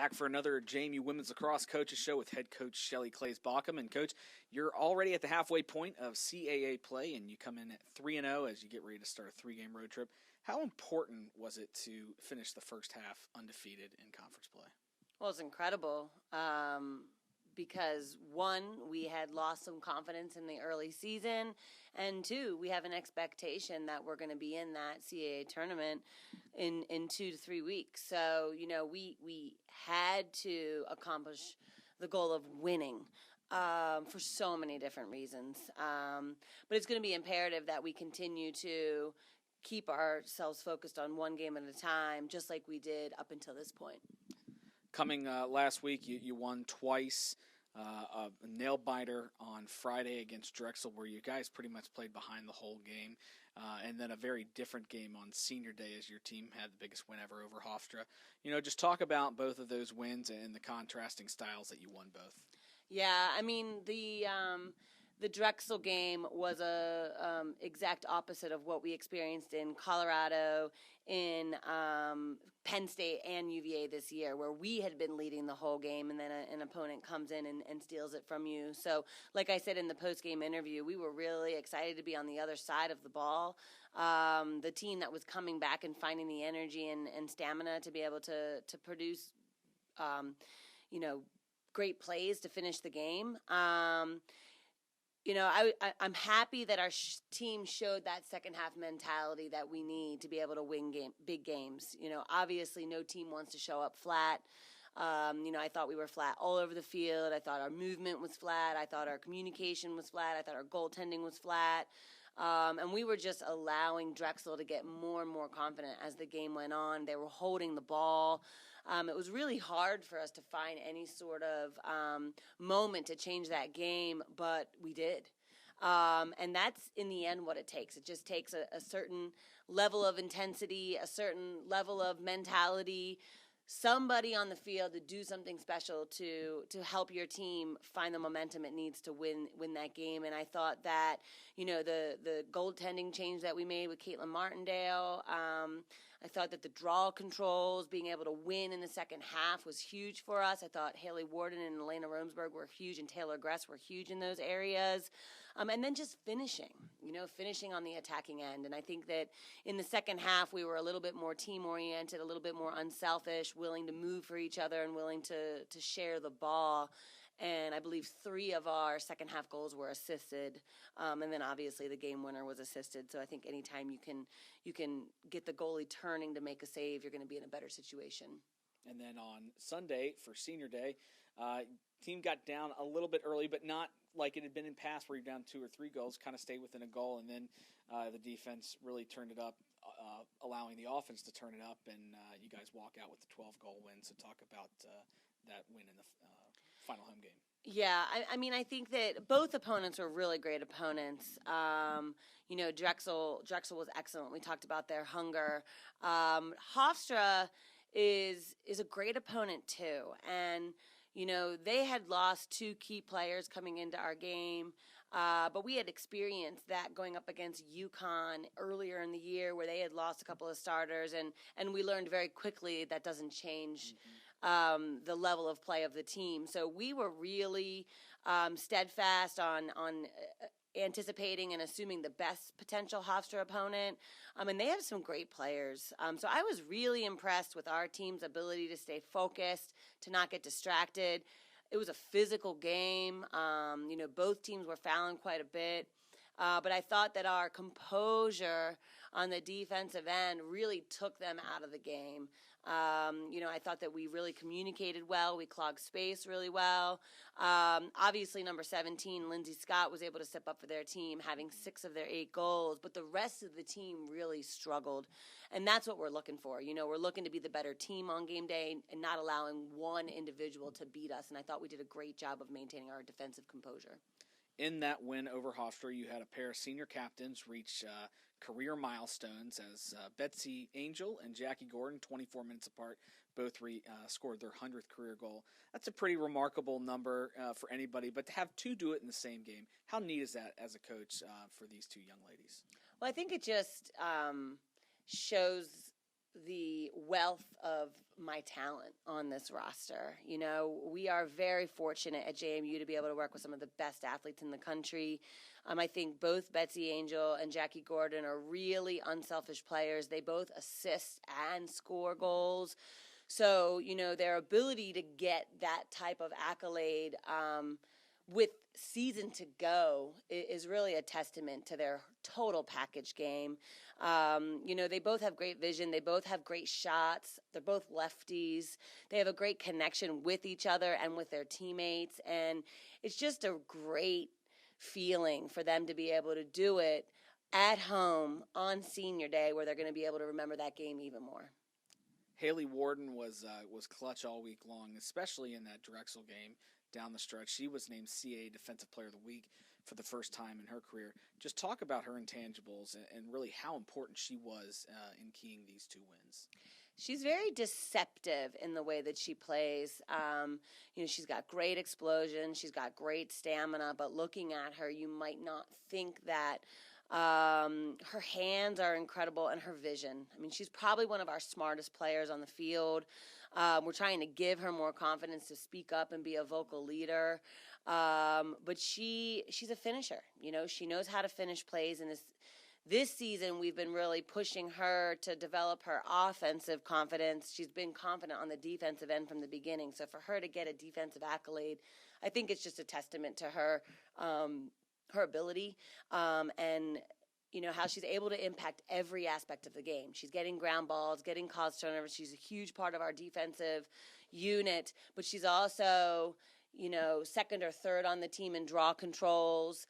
Back for another JMU Women's Lacrosse Coaches Show with head coach Shelley Klaes-Bawcombe. And coach, you're already at the halfway point of CAA play, and you come in at 3-0 as you get ready to start a 3-game road trip. How important was it to finish the first half undefeated in conference play? Well, it's incredible because, one, we had lost some confidence in the early season, and two, we have an expectation that we're going to be in that CAA tournament in 2 to 3 weeks. So, we had to accomplish the goal of winning for so many different reasons. But it's going to be imperative that we continue to keep ourselves focused on one game at a time, just like we did up until this point. Coming last week, you won twice, a nail-biter on Friday against Drexel, where you guys pretty much played behind the whole game, and then a very different game on senior day as your team had the biggest win ever over Hofstra. Just talk about both of those wins and the contrasting styles that you won both. Yeah, I mean, the Drexel game was a exact opposite of what we experienced in Colorado, in Penn State, and UVA this year, where we had been leading the whole game, and then an opponent comes in and steals it from you. So, like I said in the post-game interview, we were really excited to be on the other side of the ball. The team that was coming back and finding the energy and stamina to be able to produce, great plays to finish the game. I'm happy that our team showed that second half mentality that we need to be able to win big games. Obviously no team wants to show up flat. I thought we were flat all over the field. I thought our movement was flat. I thought our communication was flat. I thought our goaltending was flat. And we were just allowing Drexel to get more and more confident as the game went on. They were holding the ball. It was really hard for us to find any sort of moment to change that game, but we did. And that's, in the end, what it takes. It just takes a certain level of intensity, a certain level of mentality, somebody on the field to do something special to help your team find the momentum it needs to win that game. And I thought that, the goaltending change that we made with Caitlin Martindale, I thought that the draw controls, being able to win in the second half was huge for us. I thought Haley Warden and Elena Romsberg were huge, and Taylor Gress were huge in those areas. And then just finishing on the attacking end. And I think that in the second half, we were a little bit more team-oriented, a little bit more unselfish, willing to move for each other and willing to share the ball. And I believe 3 of our second half goals were assisted. And then obviously the game winner was assisted. So I think anytime you can get the goalie turning to make a save, you're going to be in a better situation. And then on Sunday for senior day, team got down a little bit early, but not like it had been in past where you're down 2 or 3 goals, kind of stayed within a goal. And then the defense really turned it up, allowing the offense to turn it up. And you guys walk out with the 12-goal win. So talk about that win in the final home game. Yeah, I think that both opponents were really great opponents. Drexel was excellent. We talked about their hunger. Hofstra is a great opponent too, and they had lost 2 key players coming into our game, but we had experienced that going up against UConn earlier in the year, where they had lost a couple of starters, and we learned very quickly that doesn't change the level of play of the team. So we were really steadfast on anticipating and assuming the best potential Hofstra opponent. And they have some great players. So I was really impressed with our team's ability to stay focused, to not get distracted. It was a physical game. Both teams were fouling quite a bit. But I thought that our composure on the defensive end really took them out of the game. I thought that we really communicated well. We clogged space really well. Obviously, number 17, Lindsay Scott, was able to step up for their team, having 6 of their 8 goals. But the rest of the team really struggled. And that's what we're looking for. We're looking to be the better team on game day and not allowing one individual to beat us. And I thought we did a great job of maintaining our defensive composure. In that win over Hofstra, you had a pair of senior captains reach career milestones as Betsy Angel and Jaci Gordon, 24 minutes apart, both scored their 100th career goal. That's a pretty remarkable number for anybody, but to have 2 do it in the same game, how neat is that as a coach for these 2 young ladies? Well, I think it just shows the wealth of my talent on this roster. You know, we are very fortunate at JMU to be able to work with some of the best athletes in the country. I think both Betsy Angel and Jaci Gordon are really unselfish players. They both assist and score goals. So, you know, their ability to get that type of accolade with season to go is really a testament to their total package game. You know, they both have great vision. They both have great shots. They're both lefties. They have a great connection with each other and with their teammates. And it's just a great feeling for them to be able to do it at home on senior day, where they're going to be able to remember that game even more. Haley Warden was clutch all week long, especially in that Drexel game down the stretch. She was named CA Defensive Player of the Week for the first time in her career. Just talk about her intangibles and really how important she was in keying these 2 wins. She's very deceptive in the way that she plays. You know, she's got great explosion. She's got great stamina. But looking at her, you might not think that. Her hands are incredible, and her vision. I mean, she's probably one of our smartest players on the field. We're trying to give her more confidence to speak up and be a vocal leader. But she's a finisher. You know, she knows how to finish plays, and this season we've been really pushing her to develop her offensive confidence. She's been confident on the defensive end from the beginning. So for her to get a defensive accolade, I think it's just a testament to her her ability, and, you know, how she's able to impact every aspect of the game. She's getting ground balls, getting cause turnovers. She's a huge part of our defensive unit, but she's also, you know, second or third on the team in draw controls,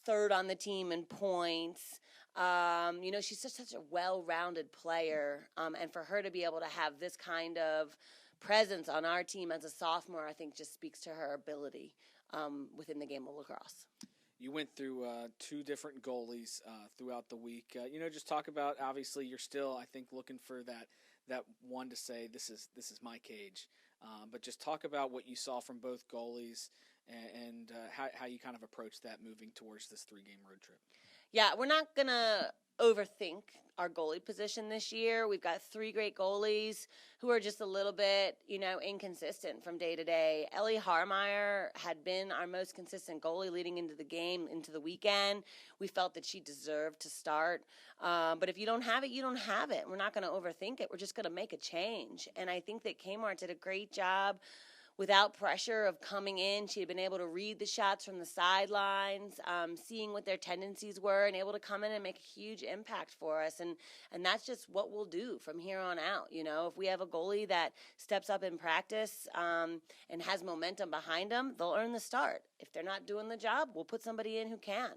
third on the team in points. You know, she's just such a well-rounded player, and for her to be able to have this kind of presence on our team as a sophomore, I think just speaks to her ability within the game of lacrosse. You went through 2 different goalies throughout the week. You know, just talk about, obviously, you're still, I think, looking for that one to say, this is my cage. But just talk about what you saw from both goalies and how you kind of approach that moving towards this 3-game road trip. Yeah, we're not going to overthink our goalie position this year. We've got 3 great goalies who are just a little bit, you know, inconsistent from day to day. Ellie Harmeyer had been our most consistent goalie leading into the game, into the weekend. We felt that she deserved to start. But if you don't have it, you don't have it. We're not going to overthink it. We're just going to make a change. And I think that Kmart did a great job without pressure of coming in. She had been able to read the shots from the sidelines, seeing what their tendencies were, and able to come in and make a huge impact for us. And that's just what we'll do from here on out. You know, if we have a goalie that steps up in practice and has momentum behind them, they'll earn the start. If they're not doing the job, we'll put somebody in who can.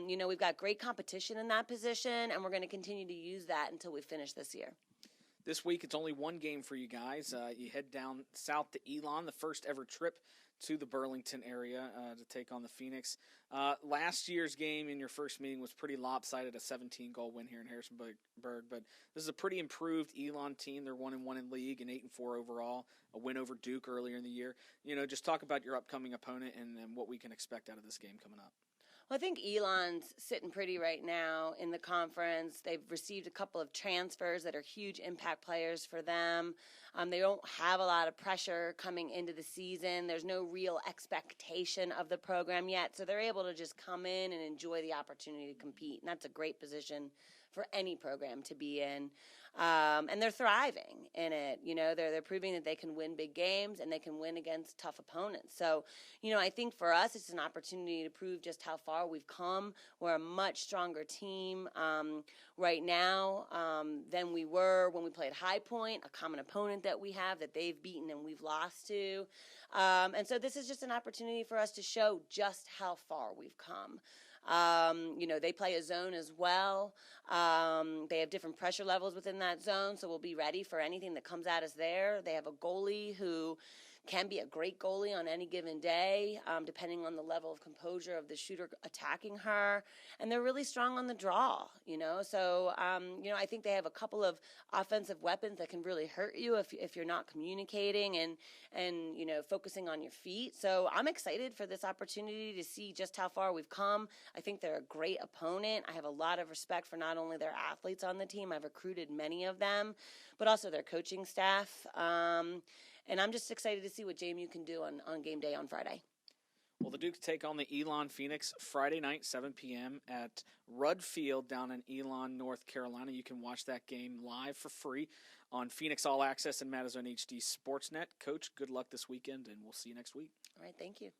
You know, we've got great competition in that position, and we're going to continue to use that until we finish this year. This week, it's only 1 game for you guys. You head down south to Elon, the first ever trip to the Burlington area to take on the Phoenix. Last year's game in your first meeting was pretty lopsided, a 17-goal win here in Harrisonburg. But this is a pretty improved Elon team. They're 1-1 in league and 8-4 overall, a win over Duke earlier in the year. You know, just talk about your upcoming opponent and what we can expect out of this game coming up. Well, I think Elon's sitting pretty right now in the conference. They've received a couple of transfers that are huge impact players for them. They don't have a lot of pressure coming into the season. There's no real expectation of the program yet, so they're able to just come in and enjoy the opportunity to compete, and that's a great position for any program to be in. And they're thriving in it. You know, they're proving that they can win big games and they can win against tough opponents. So, you know, I think for us it's an opportunity to prove just how far we've come. We're a much stronger team right now than we were when we played High Point, a common opponent that we have that they've beaten and we've lost to. And so this is just an opportunity for us to show just how far we've come. You know, they play a zone as well. They have different pressure levels within that zone, so we'll be ready for anything that comes at us there. They have a goalie who can be a great goalie on any given day, depending on the level of composure of the shooter attacking her. And they're really strong on the draw, So, I think they have a couple of offensive weapons that can really hurt you if you're not communicating and focusing on your feet. So I'm excited for this opportunity to see just how far we've come. I think they're a great opponent. I have a lot of respect for not only their athletes on the team, I've recruited many of them, but also their coaching staff. And I'm just excited to see what JMU can do on game day on Friday. Well, the Dukes take on the Elon Phoenix Friday night, 7 p.m. at Rudd Field down in Elon, North Carolina. You can watch that game live for free on Phoenix All Access and Madison HD Sportsnet. Coach, good luck this weekend, and we'll see you next week. All right, thank you.